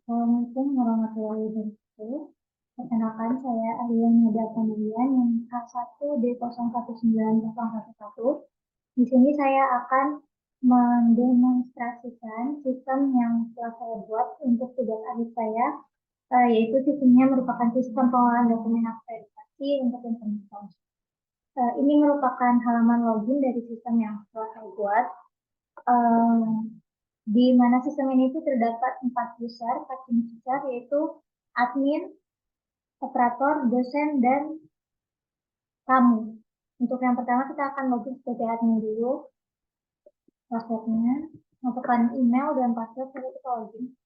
Assalamualaikum warahmatullahi wabarakatuh. Perkenalkan, saya Aryan Nada Pemilihan yang K1D019011. Di sini saya akan mendemonstrasikan sistem yang telah saya buat untuk tugas akhir saya, yaitu sistemnya merupakan sistem pengolahan dokumen akreditasi untuk informasi. Ini merupakan halaman login dari sistem yang telah saya buat. Di mana sistem ini itu terdapat 4 user, 4 jenis user, yaitu admin, operator, dosen, dan tamu. Untuk yang pertama kita akan login sebagai admin dulu. Passwordnya, masukkan email dan password, lalu kita login.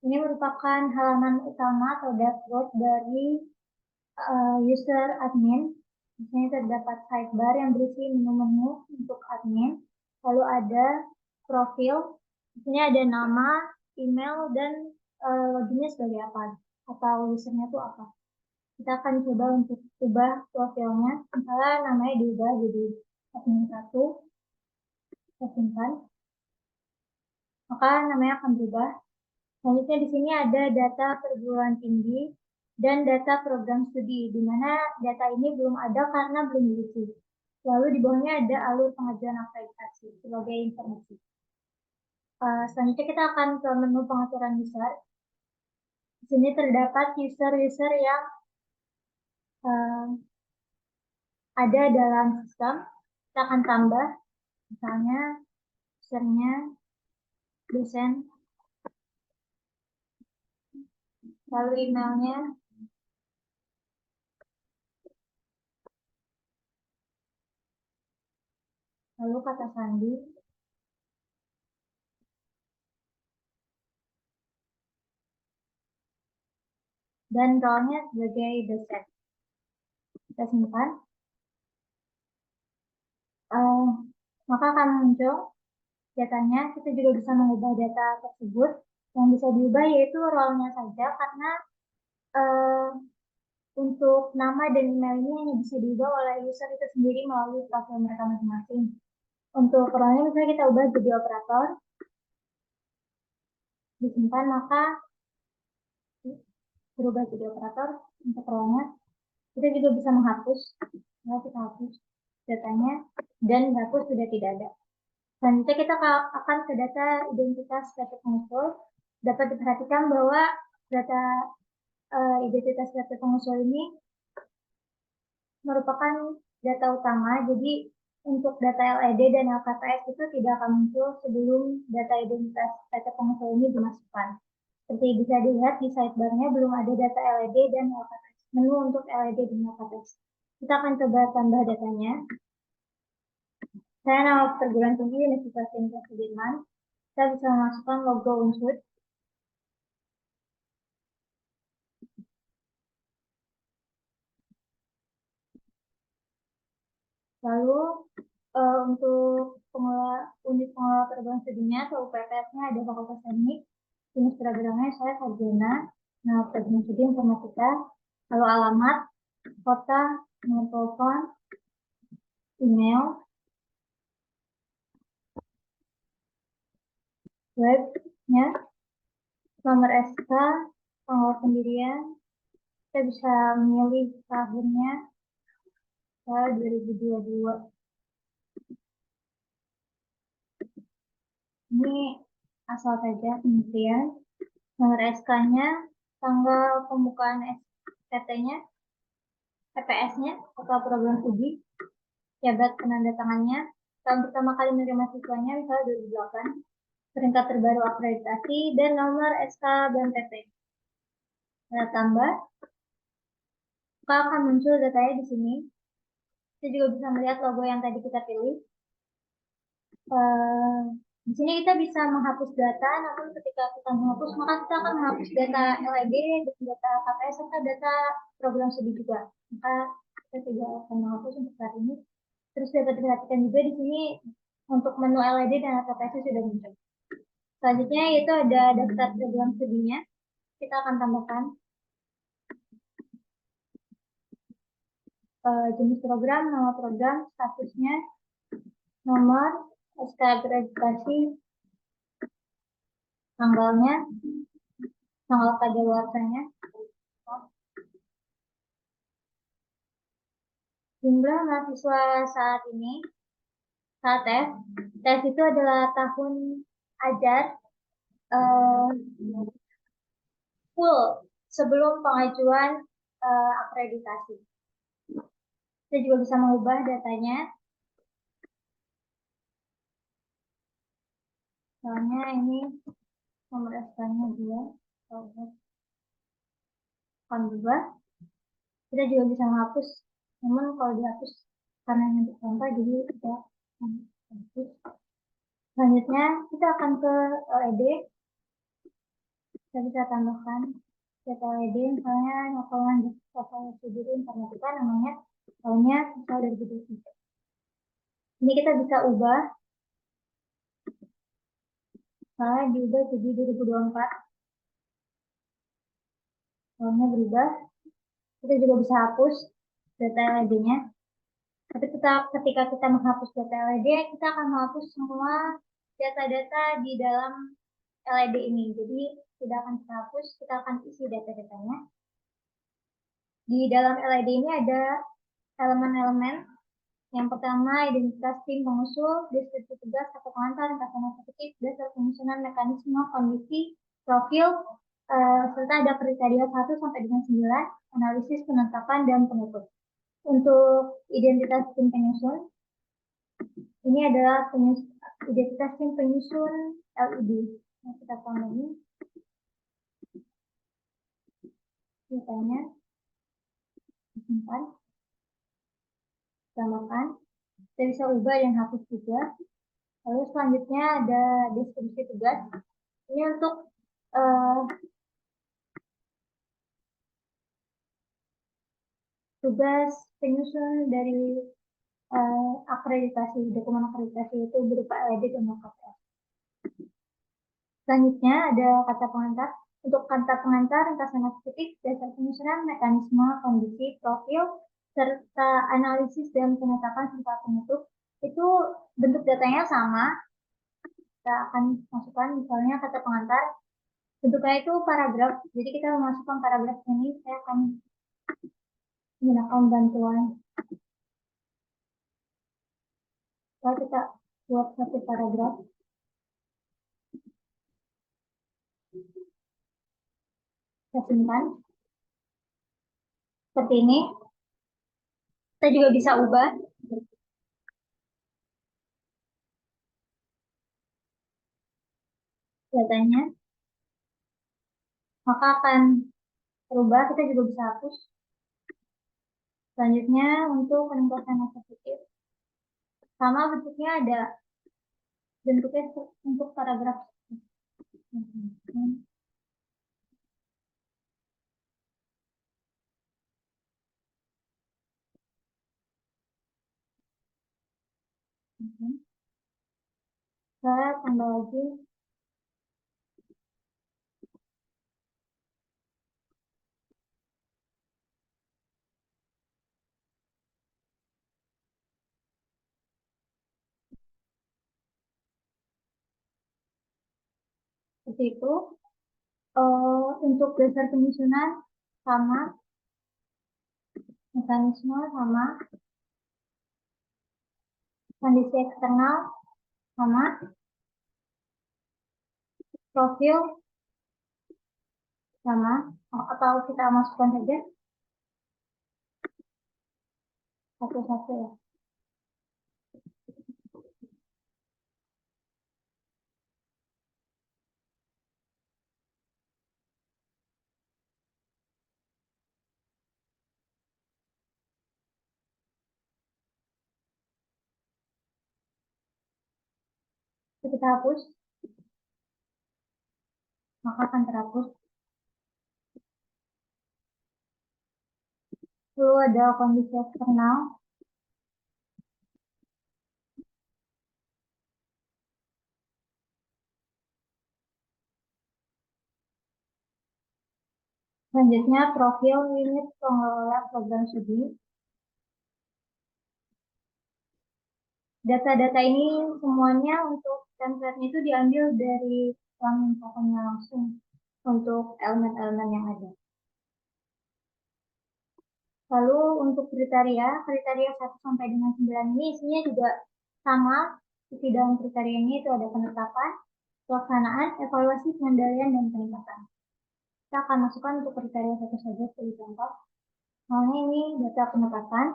Ini merupakan halaman utama atau dashboard dari user admin. Di sini terdapat sidebar yang berisi menu-menu untuk admin. Lalu ada profil. Di sini ada nama, email, dan loginnya sebagai apa atau usernya itu apa. Kita akan coba untuk ubah profilnya. Misalnya namanya diubah jadi admin 1. Kita simpan. Maka namanya akan berubah. Selanjutnya di sini ada data perguruan tinggi dan data program studi, di mana data ini belum ada karena belum diisi. Lalu di bawahnya ada alur pengajuan akreditasi sebagai informasi. Selanjutnya kita akan ke menu pengaturan user. Di sini terdapat user-user yang ada dalam sistem. Kita akan tambah, misalnya usernya dosen, lalu emailnya, lalu kata sandi, dan role-nya sebagai dosen. Kita simpan. Maka akan muncul datanya. Kita juga bisa mengubah data tersebut. Yang bisa diubah yaitu role-nya saja, karena untuk nama dan email ini hanya bisa diubah oleh user itu sendiri melalui profil mereka masing-masing. Untuk role-nya misalnya kita ubah jadi operator, disimpan, maka berubah jadi operator untuk role-nya. Kita juga bisa menghapus, ya, kita hapus datanya, dan hapus sudah tidak ada. Selanjutnya kita akan ke data identitas PT pengusul. Dapat diperhatikan bahwa data identitas PT pengusul ini merupakan data utama. Jadi untuk data LED dan LKPS itu tidak akan muncul sebelum data identitas PT pengusul ini dimasukkan. Seperti bisa dilihat di sidebar-nya belum ada data LED dan LKPS. Menu untuk LED dan LKPS. Kita akan coba tambah datanya. Saya nama perguruan tinggi Universitas Indonesia Sudirman. Kita bisa memasukkan logo unsur. Lalu untuk unit pengelola perguruan studinya atau UPPS-nya ada Fakultas Teknik. Jenis programnya saya sarjana. Nah, perguruan studi informatika. Lalu alamat, kota, nomor telepon, email, webnya, nomor SK, tanggal pendirian. Kita bisa memilih tahunnya, 2022. Ini asal saja kementerian. Nomor SK-nya, tanggal pembukaan SPT-nya, PPS-nya atau program studi, jabat penandatangannya, tahun pertama kali menerima siswanya misalnya 2008, peringkat terbaru akreditasi, dan nomor SK BMPT. Kita tambah, maka akan muncul datanya di sini. Kita juga bisa melihat logo yang tadi kita pilih. Di sini kita bisa menghapus data, namun ketika kita menghapus, maka kita akan menghapus data LED, dan data KPS, serta data program studi juga. Maka kita tidak akan menghapus untuk saat ini. Terus dapat diperhatikan juga di sini untuk menu LED dan KPS sudah muncul. Selanjutnya yaitu ada daftar program studinya. Kita akan tambahkan jenis program, nama program, statusnya, nomor, SK akreditasi, tanggalnya, tanggal kadaluarsanya, jumlah mahasiswa saat ini, saat tes itu adalah tahun ajar eh, full sebelum pengajuan akreditasi. Kita juga bisa mengubah datanya. Soalnya ini nomor SK-nya dia akan berubah. Kita juga bisa menghapus. Namun kalau dihapus karena yang contoh jadi kita hapus. Selanjutnya kita akan ke LED. Kita bisa tambahkan data LED misalnya laporan prosedur informatika namanya tahunnya misal 2023. Ini kita bisa ubah, misalnya diubah jadi 2024. Tahunnya berubah. Kita juga bisa hapus data LED-nya. Tapi tetap ketika kita menghapus data LED, kita akan menghapus semua data-data di dalam LED ini. Jadi tidak akan kita hapus, kita akan isi data-datanya. Di dalam LED ini ada elemen-elemen. Yang pertama, identitas tim pengusul, deskripsi tugas atau pengantar, ringkasan eksekutif, dasar penyusunan mekanisme, kondisi, profil, serta ada kriteria 1 sampai dengan 9, analisis, penetapan, dan penutup. Untuk identitas tim penyusun, ini adalah identitas tim penyusun LED. Nah, kita tambahin datanya, simpan, tambahkan. Kita bisa ubah dan hapus juga. Lalu selanjutnya ada deskripsi tugas. Ini untuk tugas penyusun dari akreditasi, dokumen akreditasi itu berupa LED dan KPS. Selanjutnya ada kata pengantar. Untuk kata pengantar, ringkasan eksekutif, dasar penyusunan, mekanisme, kondisi, profil, serta analisis dan penetapan serta penutup. Itu bentuk datanya sama. Kita akan masukkan misalnya kata pengantar. Bentuknya itu paragraf. Jadi kita memasukkan paragraf ini, saya akan menggunakan bantuan. Kalau kita buat satu paragraf, kita simpan. Seperti ini. Kita juga bisa ubah datanya. Maka akan berubah, kita juga bisa hapus. Selanjutnya untuk penugasan eksekutif. Sama bentuknya ada bentuknya untuk paragraf. Saya tambah lagi seperti itu. Untuk dasar penyusunan sama, mekanisme sama, kondisi eksternal sama, profil sama, atau kita masukkan saja satu-satu ya. Kita hapus, maka akan terhapus. Lalu ada kondisi eksternal. Selanjutnya profil unit pengelola program studi. Data-data ini semuanya untuk template-nya itu diambil dari pokoknya langsung untuk elemen-elemen yang ada. Lalu untuk kriteria 1 sampai dengan 9 ini isinya juga sama. Di dalam kriteria ini itu ada penetapan, pelaksanaan, evaluasi, pengendalian, dan peningkatan. Kita akan masukkan untuk kriteria satu saja sebagai contoh. Misalnya ini data penetapan,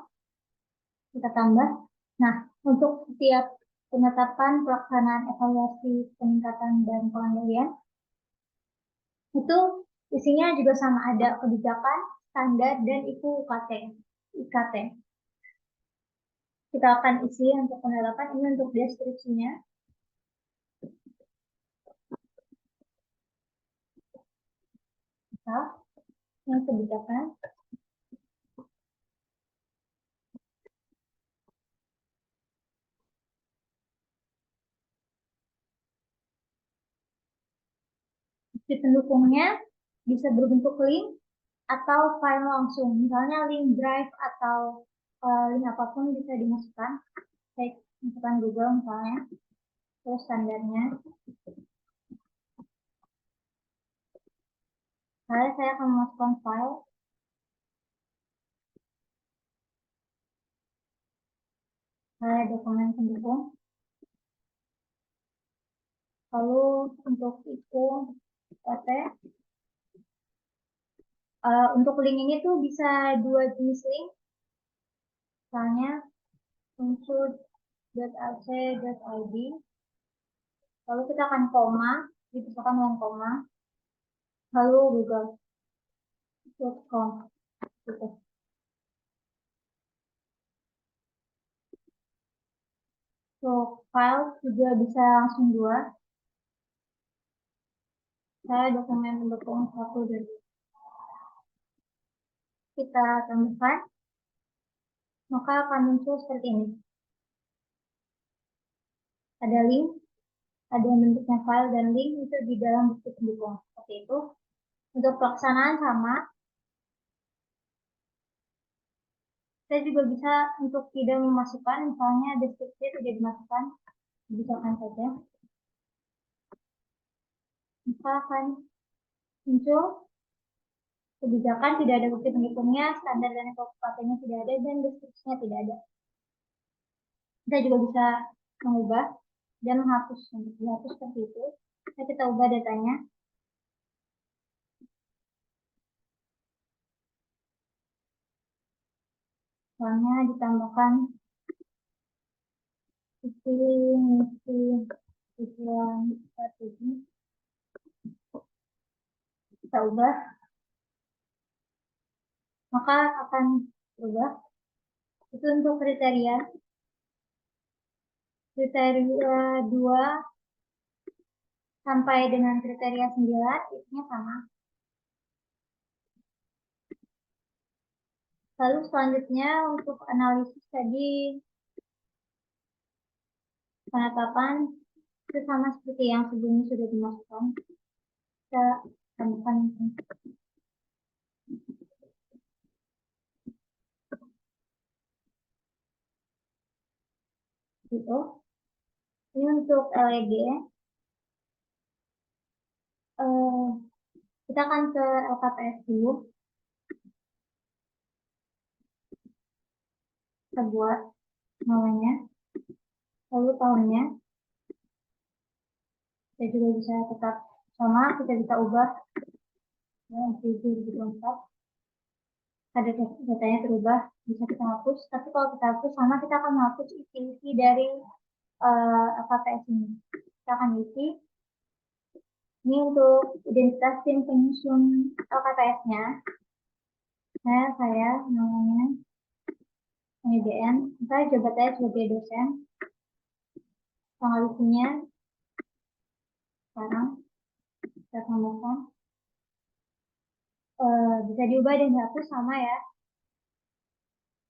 kita tambah. Nah, untuk setiap penetapan, pelaksanaan, evaluasi, peningkatan, dan pengendalian, itu isinya juga sama, ada kebijakan, standar, dan IKT. Kita akan isi untuk penerapan, ini untuk deskripsinya. Misal, yang kebijakan. Di pendukungnya bisa berbentuk link atau file langsung. Misalnya link drive atau link apapun bisa dimasukkan. Saya masukkan Google misalnya. Terus standarnya. Saya akan memasukkan file. Dokumen pendukung. Lalu untuk itu untuk link ini tuh bisa 2 jenis link. Misalnya unsur.ac.id. Lalu kita akan koma, dipisahkan dengan koma. Lalu google.com gitu. Untuk file juga bisa langsung 2. Saya dokumen pendukung 1 dan 2. Kita tambahkan, maka akan muncul seperti ini. Ada link, ada bentuknya file dan link itu di dalam bukti pendukung. Seperti itu. Untuk pelaksanaan sama. Saya juga bisa untuk tidak memasukkan, misalnya deskripsi tidak dimasukkan, dimasukkan saja. Maka akan muncul kebijakan tidak ada bukti pendukungnya, standar dan evaluasinya tidak ada, dan deskripsinya tidak ada. Kita juga bisa mengubah dan menghapus. Untuk dihapus seperti itu, kita ubah datanya. Soalnya ditambahkan misi tujuan strategi. Kita ubah, maka akan berubah. Itu untuk kriteria 2 sampai dengan kriteria 9 isinya sama. Lalu selanjutnya untuk analisis tadi penetapan itu sama seperti yang sebelumnya sudah dimasukkan. Kita tambahkan gitu. Ini untuk LED. Kita akan ke LKPS dulu. Kita buat namanya, lalu tahunnya. Kita juga bisa tetap sama, kita bisa ubah ya, 2024. Ada datanya terubah, bisa kita hapus. Tapi kalau kita hapus sama, kita akan menghapus isi dari LKPS ini. Kita akan isi. Ini untuk identitas tim penyusun LKPS-nya. Saya namanya PNBN. Saya jabatannya sebagai dosen. Tanggal isinya sekarang kita tambahkan. Bisa diubah dan dihapus sama ya.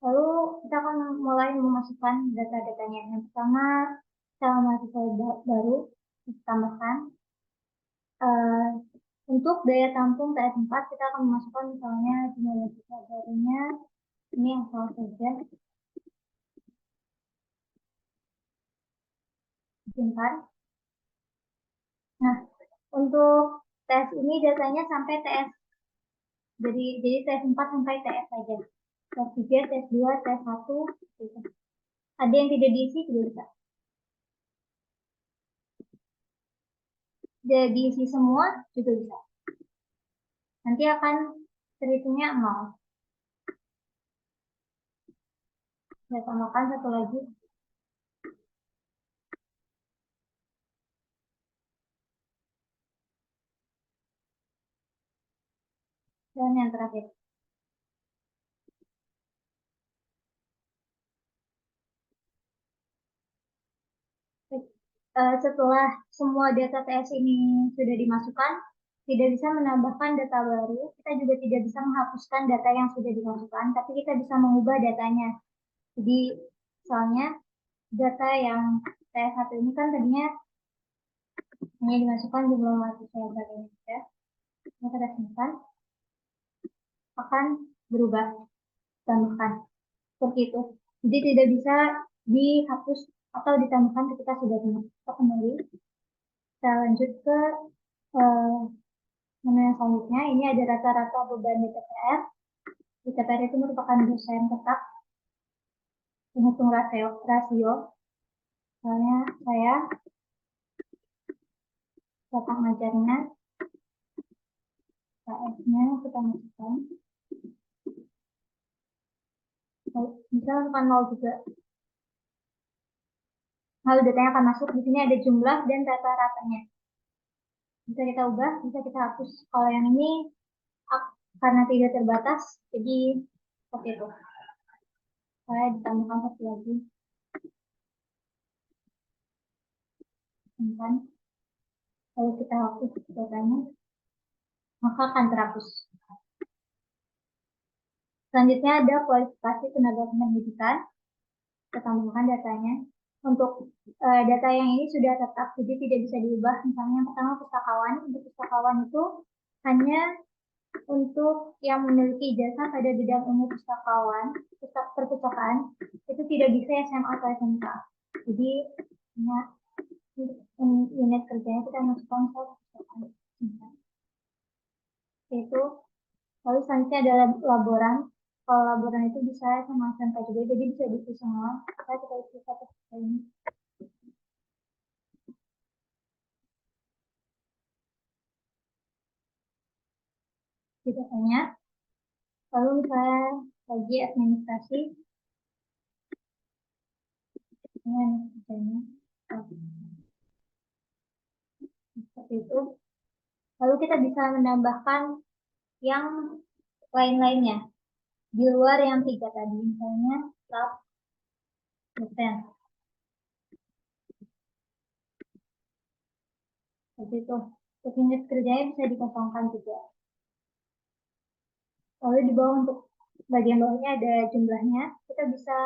Lalu kita akan mulai memasukkan data-datanya. Yang pertama, cara mahasiswa baru ditambahkan. Untuk daya tampung TS4 kita akan memasukkan misalnya jumlah mahasiswa barunya. Ini yang salah saja. simpan. Nah, untuk tes ini datanya sampai TS. Jadi tes 4 sampai TS saja. Tes 3, tes 2, tes 1, gitu. Ada yang tidak diisi juga bisa. Tidak diisi semua juga bisa. Nanti akan terhitungnya 0. Saya tambahkan satu lagi. Dan yang terakhir. Setelah semua data TS ini sudah dimasukkan, tidak bisa menambahkan data baru, kita juga tidak bisa menghapuskan data yang sudah dimasukkan, tapi kita bisa mengubah datanya. Jadi, soalnya data yang TS1 ini kan tadinya hanya dimasukkan jumlah mahasiswa yang dari Indonesia, maka kita simpan, akan berubah, tambahkan, seperti itu. Jadi tidak bisa dihapus atau ditambahkan ketika sudah kita kembali. Kita lanjut ke menu yang selanjutnya. Ini ada rata-rata beban di TPR. Di TPR itu merupakan dosen tetap menghitung rasio. Misalnya saya datang ngajarnya, KS-nya kita masukkan. Bisa masukkan 0 juga. Lalu datanya akan masuk. Di sini ada jumlah dan rata-ratanya. Bisa kita ubah, bisa kita hapus. Kalau yang ini karena tidak terbatas, jadi seperti itu. Saya ditambahkan satu lagi. Simpan. Lalu kita hapus datanya, maka akan terhapus. Selanjutnya ada kualifikasi tenaga pendidikan. Kita tambahkan datanya. Untuk data yang ini sudah tetap, jadi tidak bisa diubah. Misalnya yang pertama pustakawan. Untuk pustakawan itu hanya untuk yang memiliki ijazah pada bidang ilmu pustakawan, perpustakaan, itu tidak bisa SMA atau SMK. Jadi, unit kerjanya kita masukkan ke perpustakaan. Itu, lalu selanjutnya adalah laboran. Kalau laboran itu bisa sama SMK juga, jadi bisa diisi semua. Kita isi satu ini. Datanya. Lalu misalnya lagi administrasi, seperti itu. Lalu kita bisa menambahkan yang lain-lainnya di luar yang 3 tadi, misalnya staf dosen. Seperti itu. Untuk unit kerjanya bisa dikosongkan juga. Lalu di bawah untuk bagian bawahnya ada jumlahnya. Kita bisa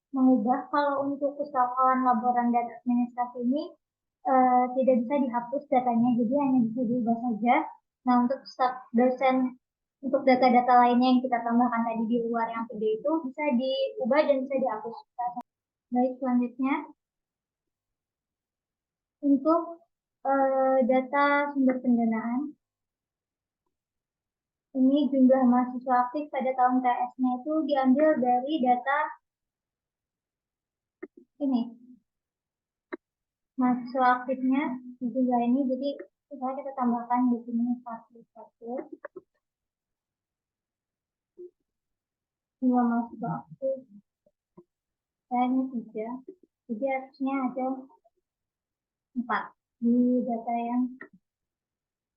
mengubah kalau untuk pustakawan, laboran, dan administrasi ini tidak bisa dihapus datanya, jadi hanya bisa diubah saja. Nah, untuk staf dosen, untuk data-data lainnya yang kita tambahkan tadi di luar yang tiga itu bisa diubah dan bisa dihapus. Baik, selanjutnya untuk data sumber pendanaan. Ini jumlah mahasiswa aktif pada tahun TS-nya itu diambil dari data ini. Mahasiswa aktifnya di jumlah ini, jadi misalnya kita tambahkan di sini 1 jumlah mahasiswa aktif. Saya ini 3, jadi harusnya ada 4 di data yang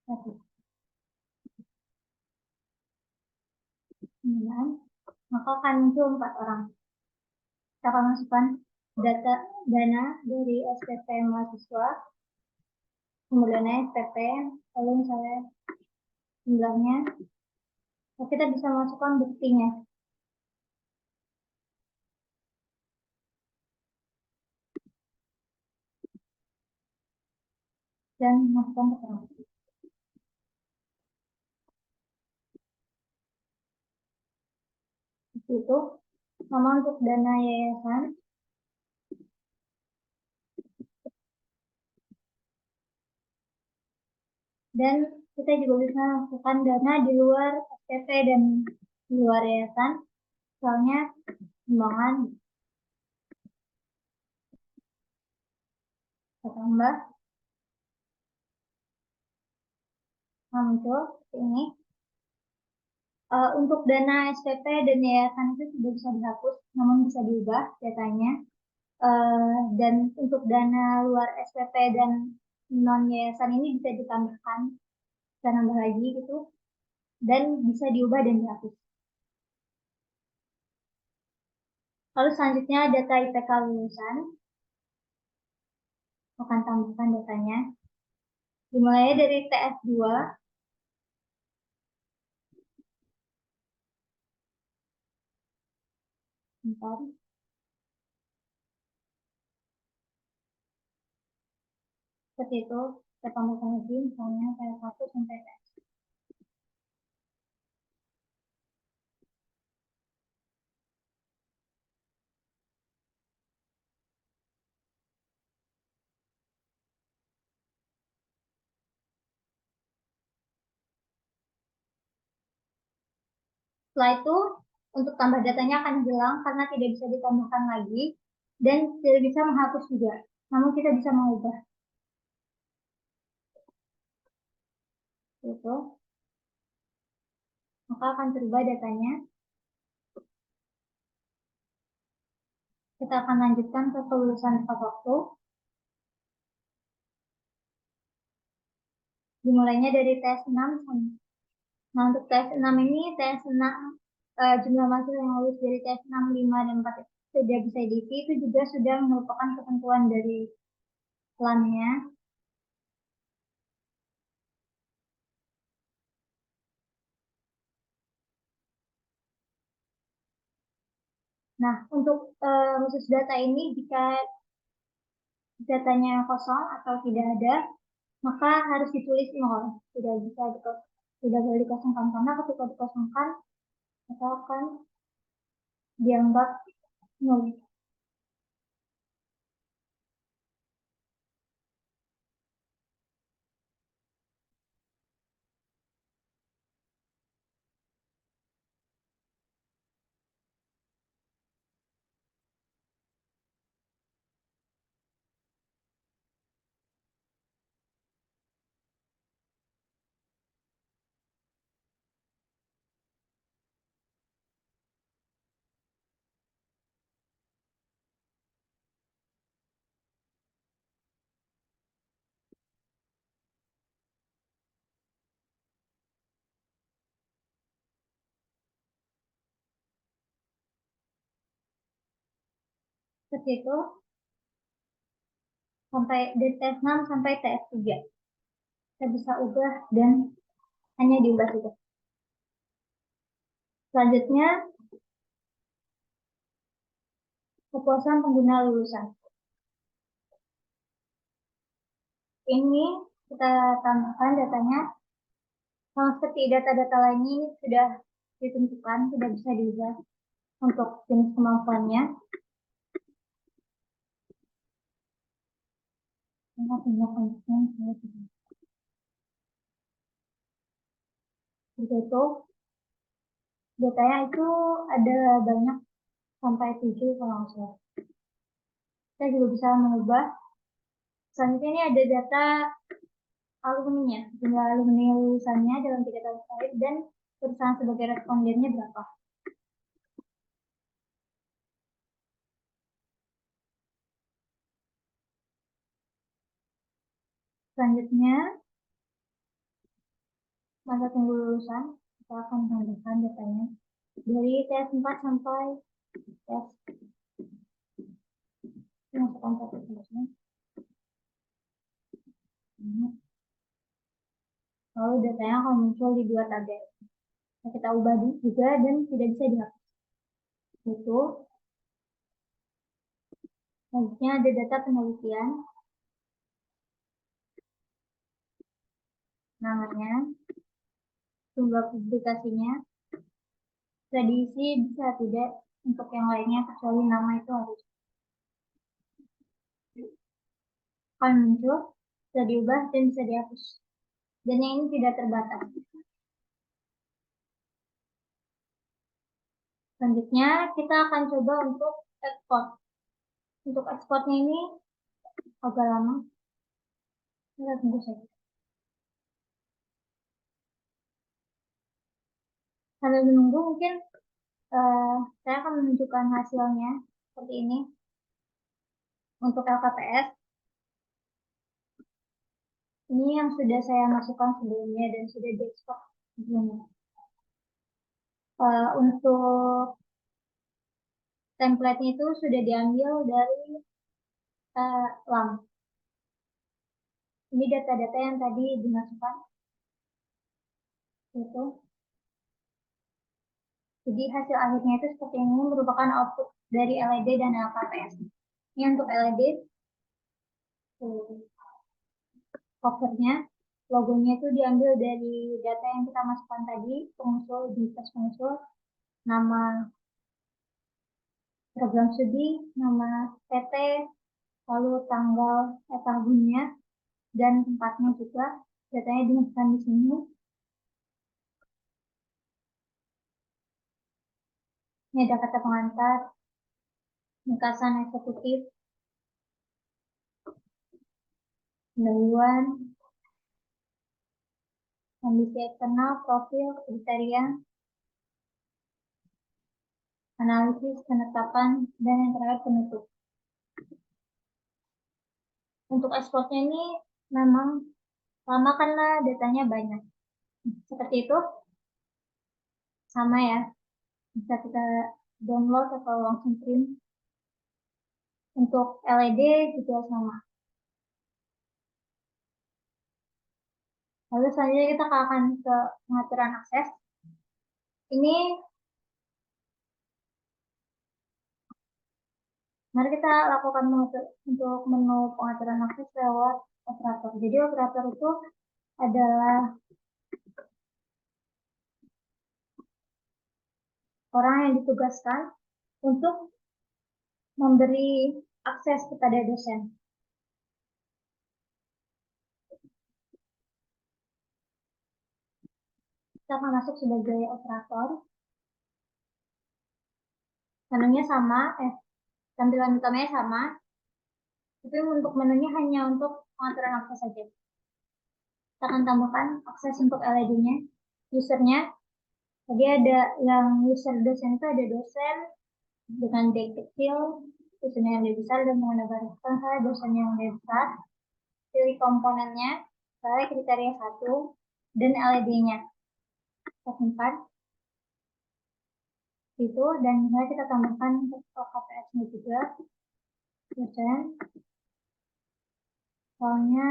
satu. 9, maka akan muncul 4 orang. Kita akan masukkan dana dari SPP mahasiswa, kemudian SPP, lalu misalnya jumlahnya, kita bisa masukkan buktinya. Dan masukkan keterangan. Itu sama untuk dana yayasan. Dan kita juga bisa melakukan dana di luar SPP dan di luar yayasan, soalnya sumbangan bertambah. Nah, muncul seperti ini. Untuk dana SPP dan yayasan itu sudah bisa dihapus, namun bisa diubah datanya. Dan untuk dana luar SPP dan non yayasan ini bisa ditambahkan, bisa nambah lagi gitu, dan bisa diubah dan dihapus. Lalu selanjutnya data IPK lulusan, akan tambahkan datanya. Dimulai dari TS2, bentar. Seperti itu, kita tambahkan lagi misalnya TS1 sampai TS. Setelah itu, untuk tambah datanya akan hilang karena tidak bisa ditambahkan lagi dan tidak bisa menghapus juga. Namun kita bisa mengubah. Itu, maka akan terubah datanya. Kita akan lanjutkan ke kelulusan tepat waktu. Dimulainya dari TS6. Nah, untuk TS6 ini, TS6 jumlah mahasiswa yang lulus dari TS6, 5, dan 4 sudah bisa diisi, itu juga sudah merupakan ketentuan dari plannya. Nah, untuk khusus data ini, jika datanya kosong atau tidak ada, maka harus ditulis nol. Tidak boleh dikosongkan, karena ketika dikosongkan, maka akan dianggap nol. Seperti itu, sampai dari TS6 sampai TS3. Kita bisa ubah dan hanya diubah saja. Selanjutnya, kepuasan pengguna lulusan. Ini kita tambahkan datanya. Sama seperti data-data lainnya, ini sudah ditentukan, sudah bisa diubah untuk jenis kemampuannya. Begitu, datanya itu ada banyak, sampai 7 kalau nggak salah. Kita juga bisa mengubah. Selanjutnya ini ada data alumninya, jumlah alumni lulusannya dalam 3 tahun terakhir dan perusahaan sebagai respondennya berapa. Selanjutnya, masa tunggu lulusan, kita akan menambahkan datanya dari TS4 sampai TS. Masukkan satu tulisnya. Lalu datanya akan muncul di 2 tabel. Nah, kita ubah juga dan tidak bisa dihapus. Itu. Selanjutnya ada data penelitian. Namanya, jumlah publikasinya, bisa diisi, bisa tidak. Untuk yang lainnya, kecuali nama itu harus. Akan muncul, bisa diubah dan bisa dihapus. dan yang ini tidak terbatas. Selanjutnya kita akan coba untuk export. Untuk exportnya ini agak lama. Kita tunggu saja. Sambil menunggu mungkin saya akan menunjukkan hasilnya seperti ini. Untuk LKPS, ini yang sudah saya masukkan sebelumnya dan sudah diekspor sebelumnya. Untuk template-nya itu sudah diambil dari LAM. Ini data-data yang tadi dimasukkan. Itu. Jadi hasil akhirnya itu seperti ini, merupakan output dari LED dan LKPS. Ini untuk LED, covernya, logonya itu diambil dari data yang kita masukkan tadi, pengusul, identitas pengusul, nama program studi, nama PT, lalu tanggal tahunnya, dan tempatnya juga. Datanya dimasukkan di sini. Ini ada kata pengantar, ringkasan eksekutif, pendahuluan, kondisi eksternal, profil, kriteria, analisis, penetapan, dan yang terakhir penutup. Untuk ekspornya ini memang lama karena datanya banyak. Seperti itu, sama ya, bisa kita download atau langsung print. Untuk LED juga sama. Lalu selanjutnya kita akan ke pengaturan akses. Ini mari kita lakukan untuk menu pengaturan akses lewat operator. Jadi operator itu adalah orang yang ditugaskan untuk memberi akses kepada dosen. Kita akan masuk sebagai operator. Menunya sama, tampilan utamanya sama, tapi untuk menunya hanya untuk pengaturan akses saja. Kita akan tambahkan akses untuk LED-nya, usernya. Tadi ada yang user dosen itu ada dosen dengan D kecil, dosen yang D besar dan menggunakan saya dosen yang D besar. Pilih komponennya, saya kriteria 1 dan LED-nya. Kita simpan itu dan misalnya kita tambahkan untuk KPS-nya juga dosen, soalnya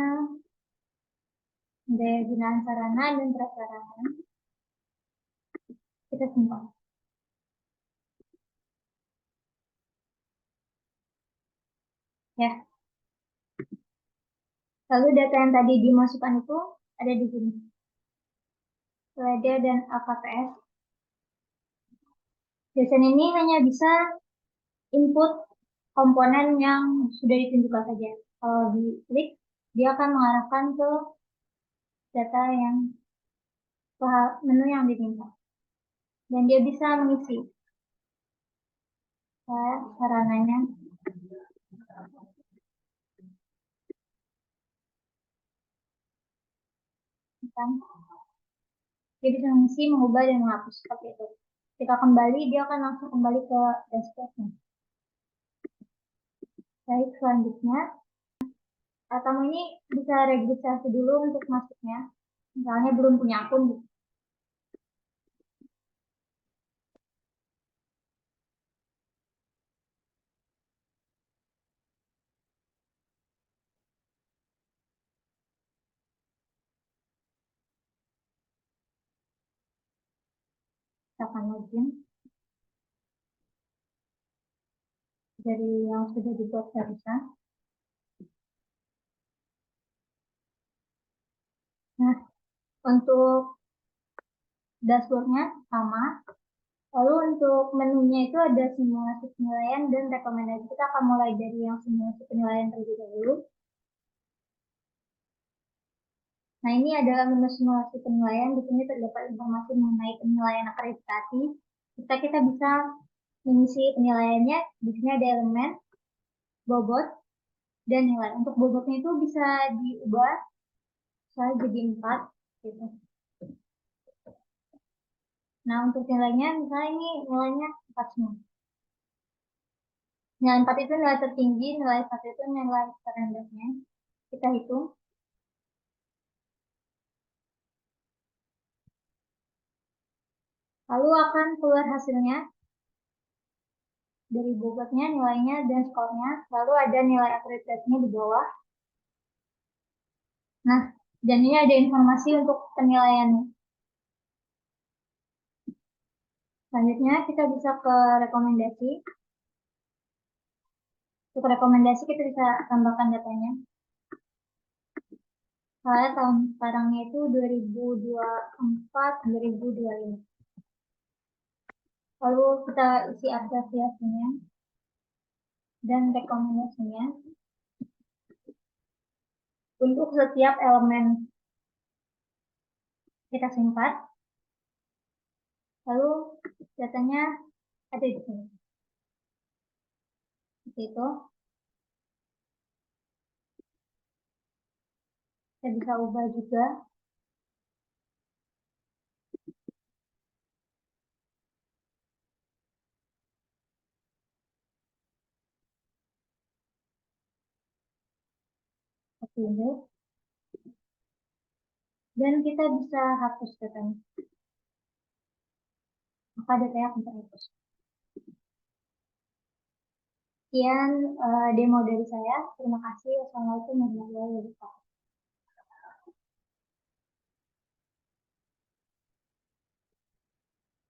daya gunaan sarana dan prasarana. Kita simpan. Ya. Lalu data yang tadi dimasukkan itu ada di sini. LED dan AKPS. Dosen ini hanya bisa input komponen yang sudah ditunjukkan saja. Kalau diklik, dia akan mengarahkan ke data yang ke menu yang diminta. Dan dia bisa mengisi sarananya. Dia bisa mengisi, mengubah, dan menghapus seperti itu. Jika kembali, dia akan langsung kembali ke dashboardnya. Baik, selanjutnya, kamu ini bisa registrasi dulu untuk masuknya. Misalnya belum punya akun. Kita akan login dari yang sudah dibuat barusan. Nah, untuk dashboardnya sama. Lalu untuk menunya itu ada simulasi penilaian dan rekomendasi. Kita akan mulai dari yang simulasi penilaian terlebih dahulu. Nah, ini adalah menu simulasi penilaian. Di sini terdapat informasi mengenai penilaian akreditasi. Kita bisa mengisi penilaiannya. Di sini ada elemen, bobot, dan nilai. Untuk bobotnya itu bisa diubah saya jadi 4 gitu. Nah, untuk nilainya misalnya ini nilainya 4 semua. Nilai 4 itu nilai tertinggi, nilai 1 itu nilai terendahnya. Kita hitung. Lalu akan keluar hasilnya dari bobotnya, nilainya, dan skornya. Lalu ada nilai akreditasinya di bawah. Nah, dan ini ada informasi untuk penilaiannya. Selanjutnya kita bisa ke rekomendasi. Untuk rekomendasi kita bisa tambahkan datanya. Saya tahun sekarangnya itu 2024-2025. Lalu kita isi apresiasinya dan rekomendasinya. Untuk setiap elemen kita simpan. Lalu datanya ada di sini. Seperti itu. Kita bisa ubah juga. Seperti ini. Dan kita bisa hapus datanya. Maka datanya akan terhapus. Sekian demo dari saya. Terima kasih. Wassalamualaikum warahmatullahi wabarakatuh.